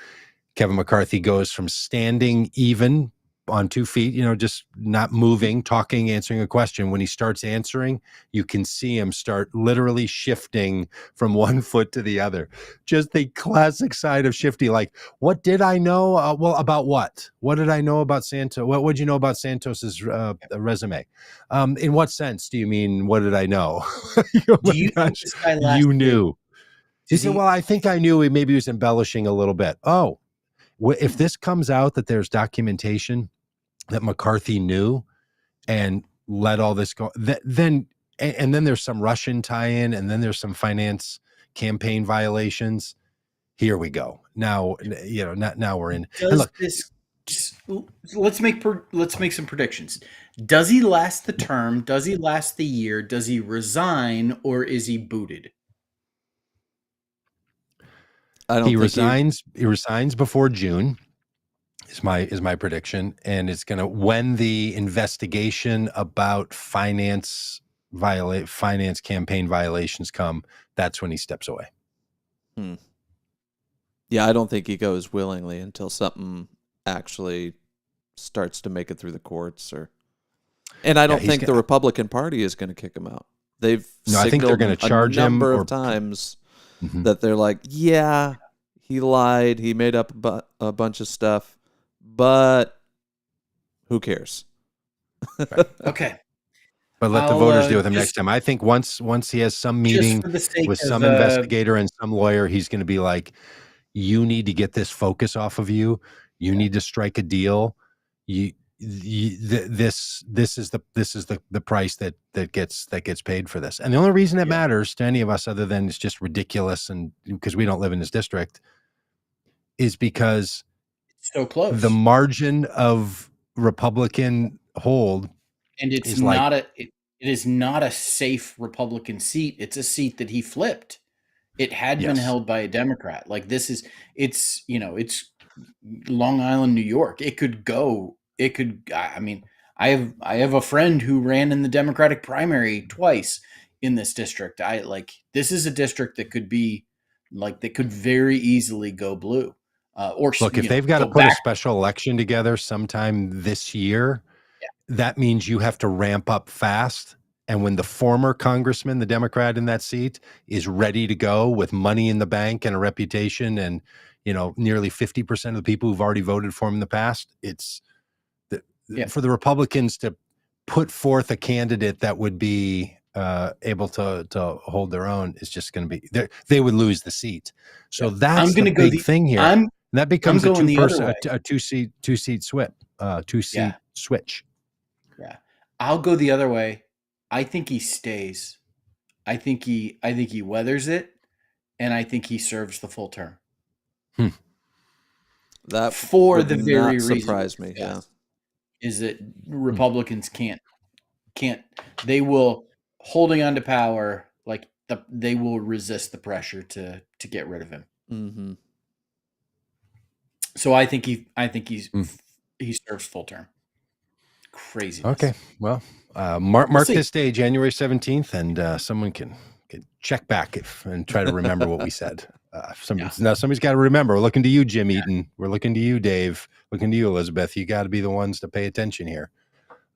Kevin McCarthy goes from standing even on 2 feet, you know, just not moving, talking, answering a question. When he starts answering, you can see him start literally shifting from one foot to the other. Just the classic side of Shifty. Like, what did I know? Well, about what? What did I know about Santos? What would you know about Santos's resume? In what sense do you mean, what did I know? You knew. He said, well, I think I knew maybe he was embellishing a little bit. Oh, if this comes out that there's documentation that McCarthy knew and let all this go, then there's some Russian tie-in, and then there's some finance campaign violations. Here we go. Now, you know, now we're in. Let's make some predictions. Does he last the term? Does he last the year? Does he resign, or is he booted? He resigns before June. Is my prediction, and it's gonna, when the investigation about finance campaign violations come, that's when he steps away. Yeah, I don't think he goes willingly until something actually starts to make it through the courts, and I don't think the Republican Party is going to kick him out. I think they're going to charge him of times that they're like, yeah, he lied, he made up a bunch of stuff, but who cares? Right. Okay. But let the voters deal with him next time. I think once he has some meeting with some investigator and some lawyer, he's going to be like, you need to get this focus off of you. You need to strike a deal. This is the price that gets paid for this. And the only reason it matters to any of us, other than it's just ridiculous, and because we don't live in this district, is because it's so close. The margin of Republican hold, and it's not it is not a safe Republican seat. It's a seat that he flipped. It had been held by a Democrat. Like it's Long Island, New York. It could go. I mean, I have a friend who ran in the Democratic primary twice in this district. This is a district that could be that could very easily go blue. Look, if they've got to put a special election together sometime this year, that means you have to ramp up fast. And when the former congressman, the Democrat in that seat, is ready to go with money in the bank and a reputation, and nearly 50% of the people who've already voted for him in the past, it's for the Republicans to put forth a candidate that would be able to hold their own is just going to be they would lose the seat. So that's the big thing here. That becomes a two-seat switch. Yeah, I'll go the other way. I think he stays. I think he weathers it, and I think he serves the full term. That for the very reason surprise me. Is that Republicans can't? They will holding on to power they will resist the pressure to get rid of him. Mm-hmm. So I think he serves full term. Crazy. Okay, well, mark this day, January 17th, and someone can check back and try to remember what we said. Now somebody's got to remember. We're looking to you, Jim Eaton. We're looking to you, Dave. Looking to you, Elizabeth. You got to be the ones to pay attention here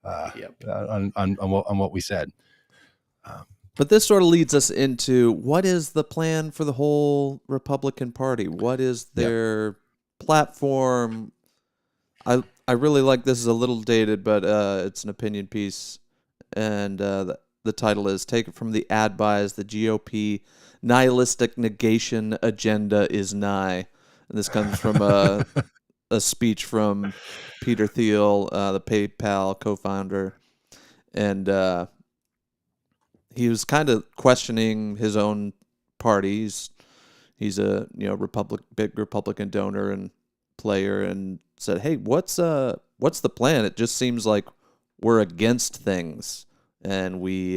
on what we said. But this sort of leads us into what is the plan for the whole Republican Party? What is their platform? I really like this. Is a little dated, but it's an opinion piece, and the title is "Take it from the ad buys: the GOP nihilistic negation agenda is nigh." And this comes from a speech from Peter Thiel, the PayPal co-founder, and he was kind of questioning his own parties. He's a big Republican donor and player, and said, "Hey, what's the plan? It just seems like we're against things, and we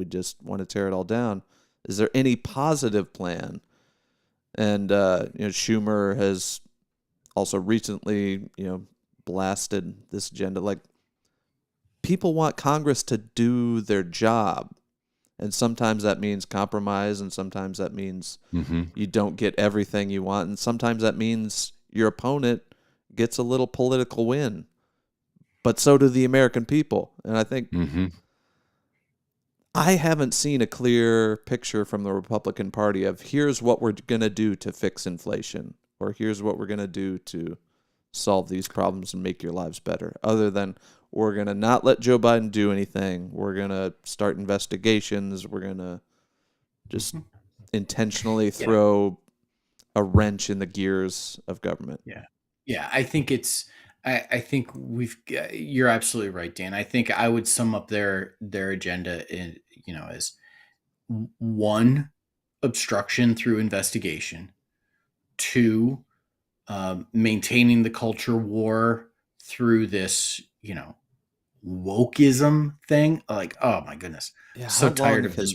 just want to tear it all down. Is there any positive plan?" And Schumer has also recently blasted this agenda. Like, people want Congress to do their job, and sometimes that means compromise, and sometimes that means you don't get everything you want, and sometimes that means your opponent gets a little political win, but so do the American people. And I think I haven't seen a clear picture from the Republican Party of here's what we're going to do to fix inflation, or here's what we're going to do to solve these problems and make your lives better, other than we're going to not let Joe Biden do anything. We're going to start investigations. We're going to just intentionally throw a wrench in the gears of government. Yeah. I think you're absolutely right, Dan. I think I would sum up their agenda as 1, obstruction through investigation, 2, maintaining the culture war through this, wokeism thing. Like, oh my goodness, so tired of this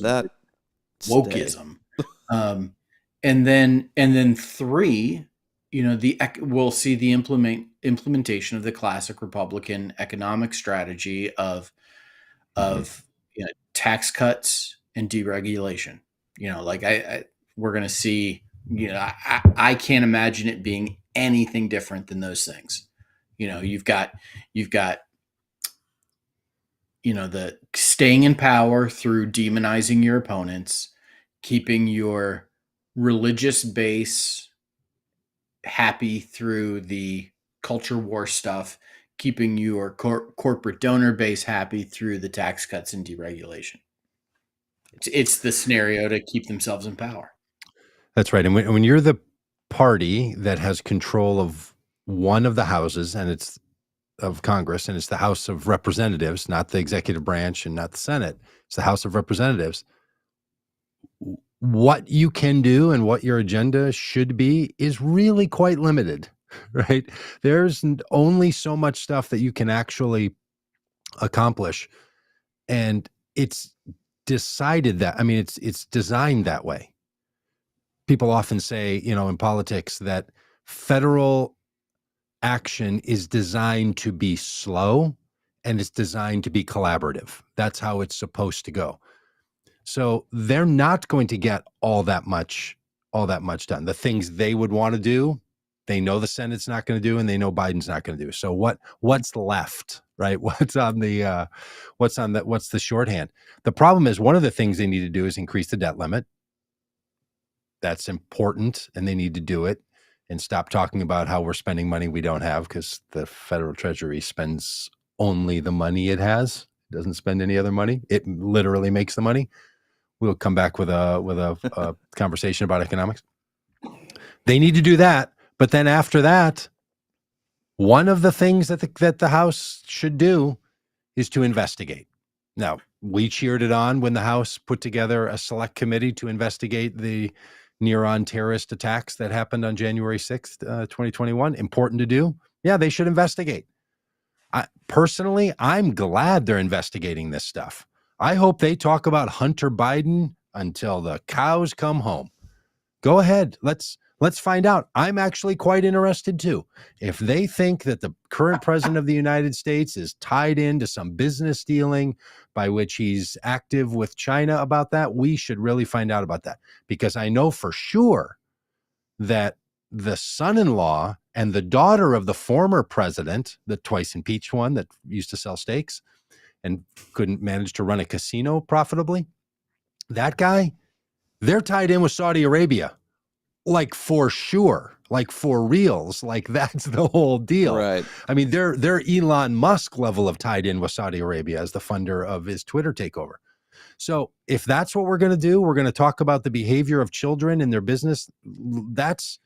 wokeism. And then 3, we'll see the implementation of the classic Republican economic strategy of tax cuts and deregulation. We're going to see. I can't imagine it being anything different than those things. You've got the staying in power through demonizing your opponents, keeping your religious base happy through the culture war stuff, keeping your corporate donor base happy through the tax cuts and deregulation. It's the scenario to keep themselves in power. That's right. And when you're the party that has control of one of the houses, and it's of Congress, and it's the House of Representatives, not the executive branch and not the Senate, it's the House of Representatives, what you can do and what your agenda should be is really quite limited, right? There's only so much stuff that you can actually accomplish. And it's decided that, I mean, it's designed that way. People often say, in politics, that federal action is designed to be slow and it's designed to be collaborative. That's how it's supposed to go. So they're not going to get all that much done. The things they would want to do, they know the Senate's not going to do, and they know Biden's not going to do. So what's left, right? What's the shorthand? The problem is, one of the things they need to do is increase the debt limit. That's important, and they need to do it and stop talking about how we're spending money we don't have, because the federal treasury spends only the money it has. It doesn't spend any other money. It literally makes the money. We'll come back with a conversation about economics. They need to do that, but then after that, one of the things that the House should do is to investigate. Now, we cheered it on when the House put together a select committee to investigate the near-on terrorist attacks that happened on January 6th, 2021. Important to do. Yeah, they should investigate. Personally, I'm glad they're investigating this stuff. I hope they talk about Hunter Biden until the cows come home. Go ahead. Let's find out. I'm actually quite interested too. If they think that the current president of the United States is tied into some business dealing by which he's active with China about that, we should really find out about that. Because I know for sure that the son-in-law and the daughter of the former president, the twice impeached one that used to sell steaks and couldn't manage to run a casino profitably, that guy, they're tied in with Saudi Arabia. Like for sure, like for reals, like that's the whole deal. Right. I mean, they're Elon Musk level of tied in with Saudi Arabia as the funder of his Twitter takeover. So if that's what we're going to do, we're going to talk about the behavior of children in their business. That's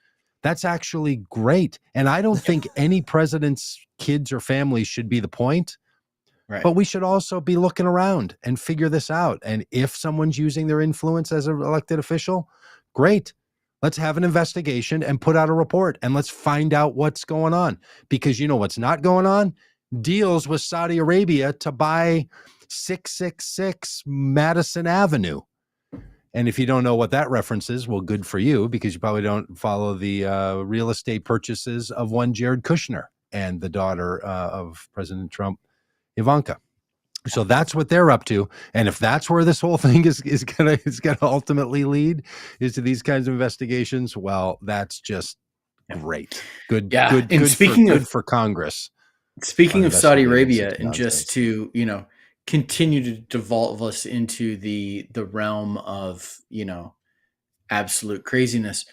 actually great. And I don't think any president's kids or families should be the point. Right. But we should also be looking around and figure this out. And if someone's using their influence as an elected official, great. Let's have an investigation and put out a report, and let's find out what's going on. Because you know what's not going on? Deals with Saudi Arabia to buy 666 Madison Avenue. And if you don't know what that reference is, well, good for you, because you probably don't follow the real estate purchases of one Jared Kushner and the daughter of President Trump, Ivanka. So that's what they're up to. And if that's where this whole thing is gonna ultimately lead, is to these kinds of investigations, well, that's just great. Good. Good for Congress. Speaking of Saudi Arabia, and just to, continue to devolve us into the realm of, absolute craziness.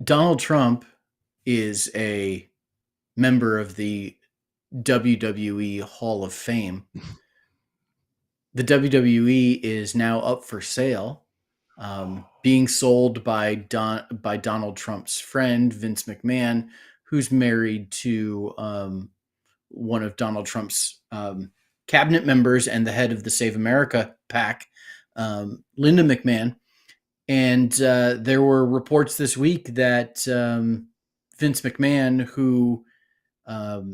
Donald Trump is a member of the WWE Hall of Fame. The WWE is now up for sale, being sold by Donald Trump's friend, Vince McMahon, who's married to one of Donald Trump's cabinet members and the head of the Save America PAC, Linda McMahon. And there were reports this week that Vince McMahon, who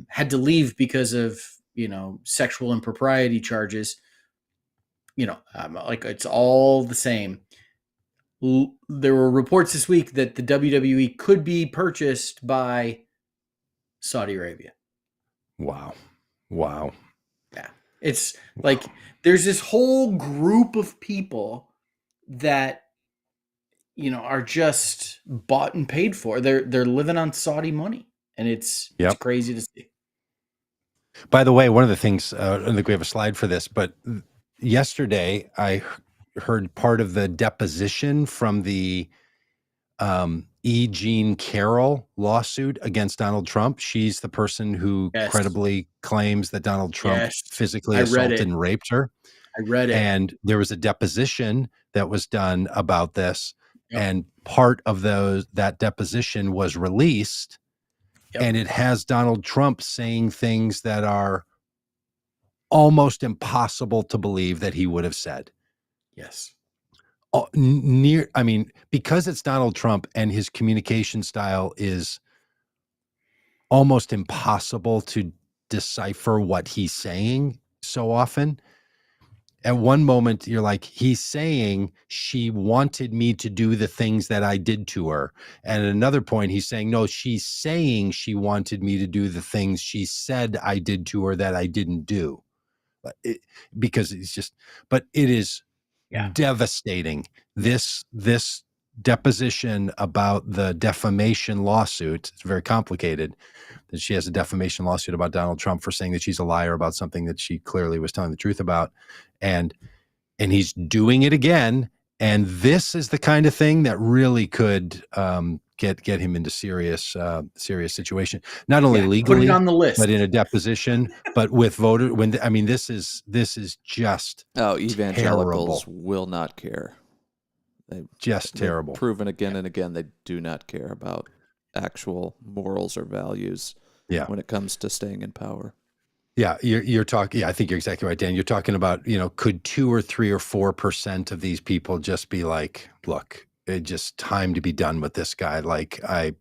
had to leave because of, sexual impropriety charges, like it's all the same. There were reports this week that the WWE could be purchased by Saudi Arabia. Wow. Yeah. It's like there's this whole group of people that, are just bought and paid for. They're living on Saudi money. And it's crazy to see. By the way, one of the things, I think we have a slide for this, but yesterday I heard part of the deposition from the E. Jean Carroll lawsuit against Donald Trump. She's the person who credibly claims that Donald Trump physically assaulted and raped her. I read it. And there was a deposition that was done about this. Yep. And part of that deposition was released. Yep. And it has Donald Trump saying things that are almost impossible to believe that he would have said. Yes. Because it's Donald Trump and his communication style is almost impossible to decipher what he's saying so often. At one moment, you're like, he's saying she wanted me to do the things that I did to her. And at another point, he's saying, no, she's saying she wanted me to do the things she said I did to her that I didn't do. Because it's just, but it is devastating. This deposition about the defamation lawsuit, it's very complicated, that she has a defamation lawsuit about Donald Trump for saying that she's a liar about something that she clearly was telling the truth about. And he's doing it again. And this is the kind of thing that really could get him into serious situation, not only legally, put it on the list, but in a deposition, but with voter. This is just evangelicals terrible. Will not care. Terrible. Proven again and again, they do not care about actual morals or values. When it comes to staying in power. Yeah, you're talking. Yeah, I think you're exactly right, Dan. You're talking about, could 2 or 3 or 4% of these people just be like, look, it's just time to be done with this guy. Like it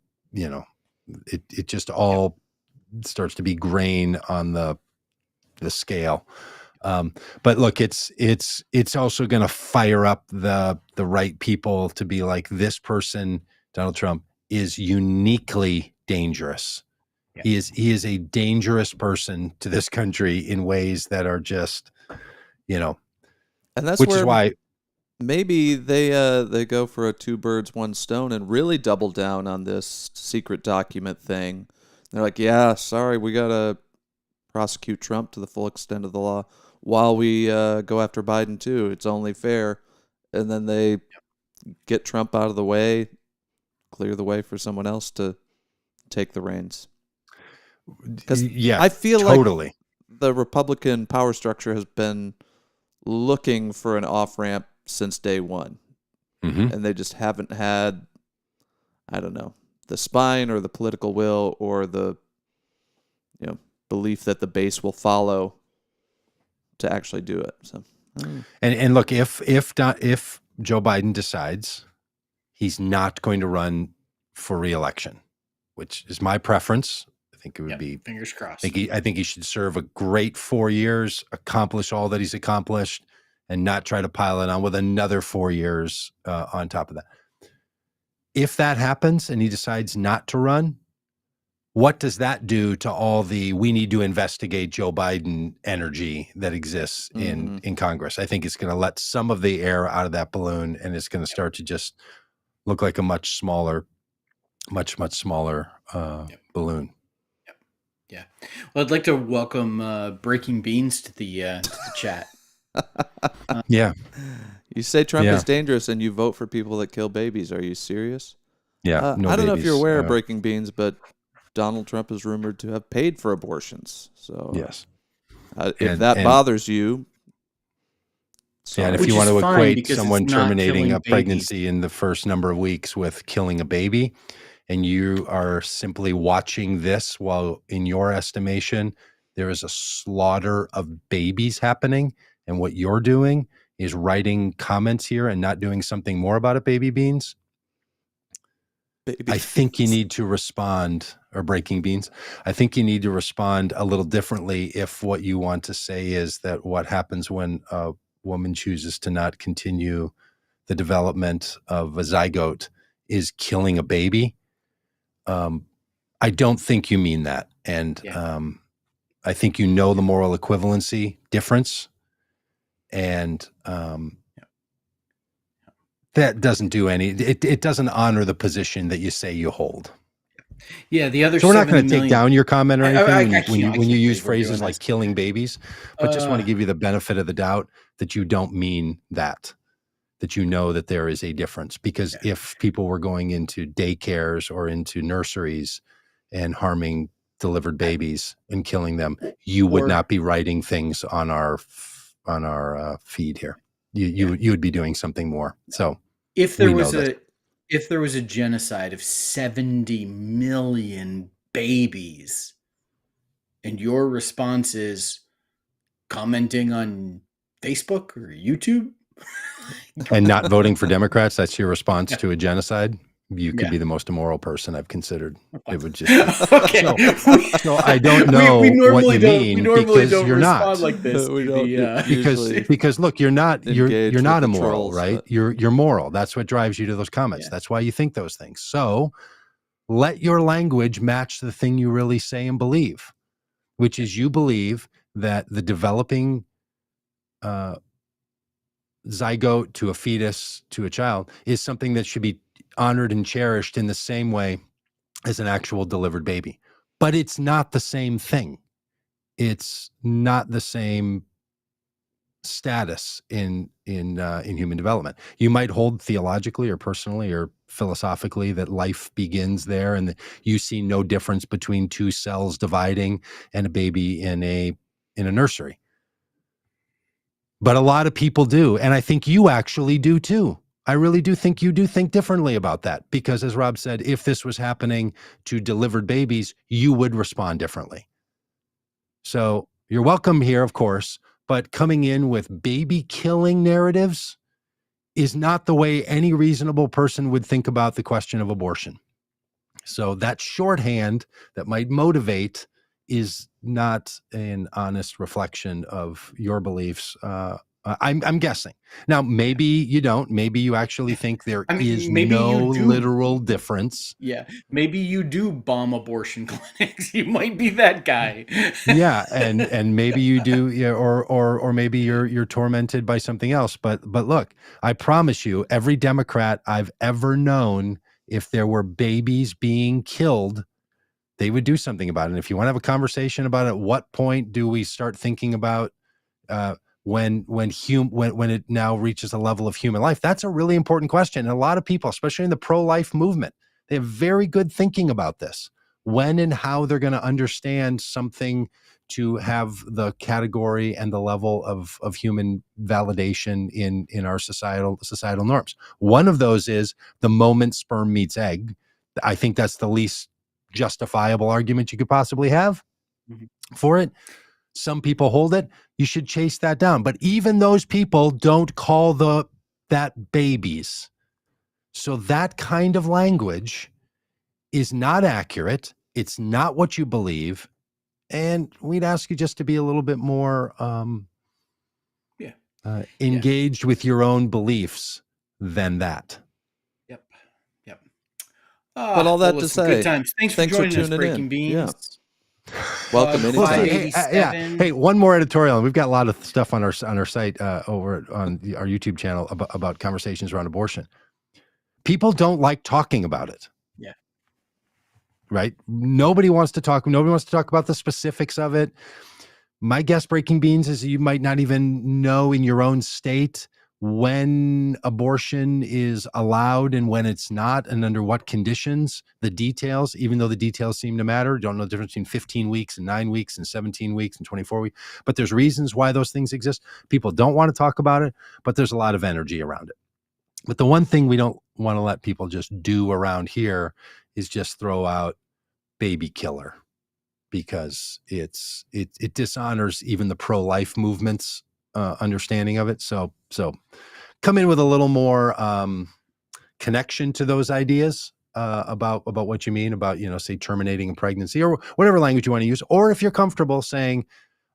just all starts to be grain on the scale. But look, it's also going to fire up the right people to be like, this person, Donald Trump, is uniquely dangerous. Yeah. He is a dangerous person to this country in ways that are just, and that's which is why maybe they go for a 2 birds, 1 stone and really double down on this secret document thing. They're like, yeah, sorry, we got to prosecute Trump to the full extent of the law while we go after Biden too. It's only fair. And then they get Trump out of the way, clear the way for someone else to take the reins. Because I feel totally. like the Republican power structure has been looking for an off-ramp since day one. Mm-hmm. And they just haven't had, I don't know, the spine or the political will or the belief that the base will follow to actually do it. So, and look, if Joe Biden decides he's not going to run for re-election, which is my preference, I think it would be fingers crossed. I think he should serve a great 4 years, accomplish all that he's accomplished, and not try to pile it on with another 4 years on top of that. If that happens and he decides not to run, what does that do to all the we need to investigate Joe Biden energy that exists in Congress? I think it's going to let some of the air out of that balloon, and it's going to start to just look like a much smaller balloon. Yeah. Well, I'd like to welcome Breaking Beans to the chat. Yeah. You say Trump is dangerous and you vote for people that kill babies. Are you serious? Yeah. I don't know if you're aware of Breaking Beans, but Donald Trump is rumored to have paid for abortions. So yes. If that bothers you. Yeah, and if you want to equate someone terminating a pregnancy in the first number of weeks with killing a baby, and you are simply watching this while, in your estimation, there is a slaughter of babies happening, and what you're doing is writing comments here and not doing something more about it, Baby Beans, I think you need to respond, or Breaking Beans, I think you need to respond a little differently if what you want to say is that what happens when a woman chooses to not continue the development of a zygote is killing a baby. I don't think you mean that. And I think you know the moral equivalency difference. And that doesn't do it doesn't honor the position that you say you hold. Yeah, the other. So we're not going to take down your comment or anything when you use phrases like killing babies, but just want to give you the benefit of the doubt that you don't mean that. that you know that there is a difference. Because if people were going into daycares or into nurseries and harming delivered babies and killing them, you would not be writing things on our feed here. You would be doing something more. So if there was a genocide of 70 million babies, and your response is commenting on Facebook or YouTube and not voting for Democrats, that's your response to a genocide, you could be the most immoral person I've considered. It would just be. Okay. So I don't know what you mean, because you're not like this. because look, you're not immoral, trolls, right? You're moral. That's what drives you to those comments. That's why you think those things. So let your language match the thing you really say and believe, which is you believe that the developing zygote to a fetus to a child is something that should be honored and cherished in the same way as an actual delivered baby. But it's not the same thing. It's not the same status in human development. You might hold theologically or personally or philosophically that life begins there, and that you see no difference between two cells dividing and a baby in a nursery. But a lot of people do, and I think you actually do too. I really do think you do think differently about that, because as Rob said, if this was happening to delivered babies, you would respond differently. So you're welcome here, of course, but coming in with baby killing narratives is not the way any reasonable person would think about the question of abortion. So that shorthand that might motivate is not an honest reflection of your beliefs. I'm guessing. Now, maybe you don't. Maybe you actually think there is no literal difference. Yeah, maybe you do bomb abortion clinics. You might be that guy. Yeah, and maybe you do, or maybe you're tormented by something else. But look, I promise you, every Democrat I've ever known, if there were babies being killed, they would do something about it. And if you want to have a conversation about at what point do we start thinking about when it now reaches a level of human life, that's a really important question. And a lot of people, especially in the pro-life movement, they have very good thinking about this. When and how they're going to understand something to have the category and the level of human validation in our societal norms. One of those is the moment sperm meets egg. I think that's the least justifiable argument you could possibly have for it. Some people hold it. You should chase that down. But even those people don't call that babies. So that kind of language is not accurate. It's not what you believe. And we'd ask you just to be a little bit more engaged with your own beliefs than that. Yep. But all that to say, good times. Thanks for joining us, Breaking Beans. Yeah. Welcome anytime. Hey, one more editorial. We've got a lot of stuff on our site over on our YouTube channel about conversations around abortion. People don't like talking about it. Yeah. Right? Nobody wants to talk about the specifics of it. My guess, Breaking Beans, is you might not even know in your own state when abortion is allowed and when it's not, and under what conditions. The details, even though the details seem to matter, don't know the difference between 15 weeks and 9 weeks and 17 weeks and 24 weeks. But there's reasons why those things exist. People don't want to talk about it, but there's a lot of energy around it. But the one thing we don't want to let people just do around here is just throw out baby killer, because it dishonors even the pro-life movement's understanding of it. So come in with a little more connection to those ideas about what you mean about, say, terminating a pregnancy or whatever language you want to use. Or if you're comfortable saying,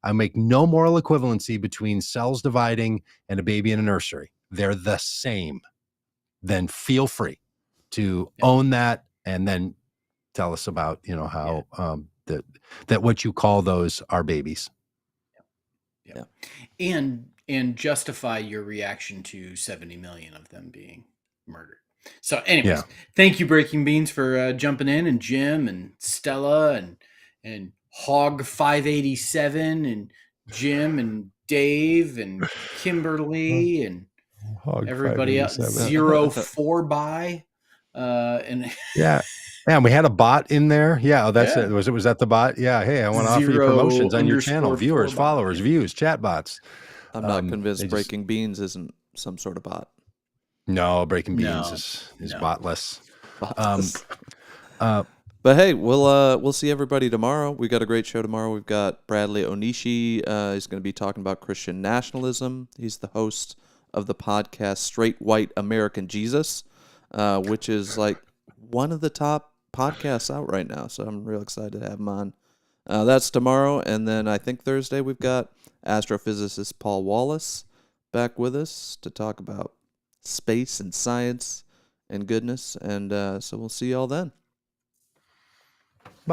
I make no moral equivalency between cells dividing and a baby in a nursery, they're the same, then feel free to own that, and then tell us about, how that what you call those are babies. Yeah. And justify your reaction to 70 million of them being murdered. So anyways, thank you, Breaking Beans, for jumping in, and Jim and Stella and Hog 587 and Jim and Dave and Kimberly and Everybody else 0 4 and yeah. And we had a bot in there. Yeah, oh, that's Yeah. it. Was that the bot? Yeah. Hey, I want to offer you promotions on your channel. 0_4 Viewers, bot. followers, views, chat bots. I'm not convinced Breaking Beans isn't some sort of bot. No, Breaking Beans is botless. But hey, we'll see everybody tomorrow. We got a great show tomorrow. We've got Bradley Onishi. He's going to be talking about Christian nationalism. He's the host of the podcast Straight White American Jesus, which is like one of the top podcasts out right now. So I'm real excited to have him on. That's tomorrow. And then I think Thursday we've got astrophysicist Paul Wallace back with us to talk about space and science and goodness. And so we'll see you all then.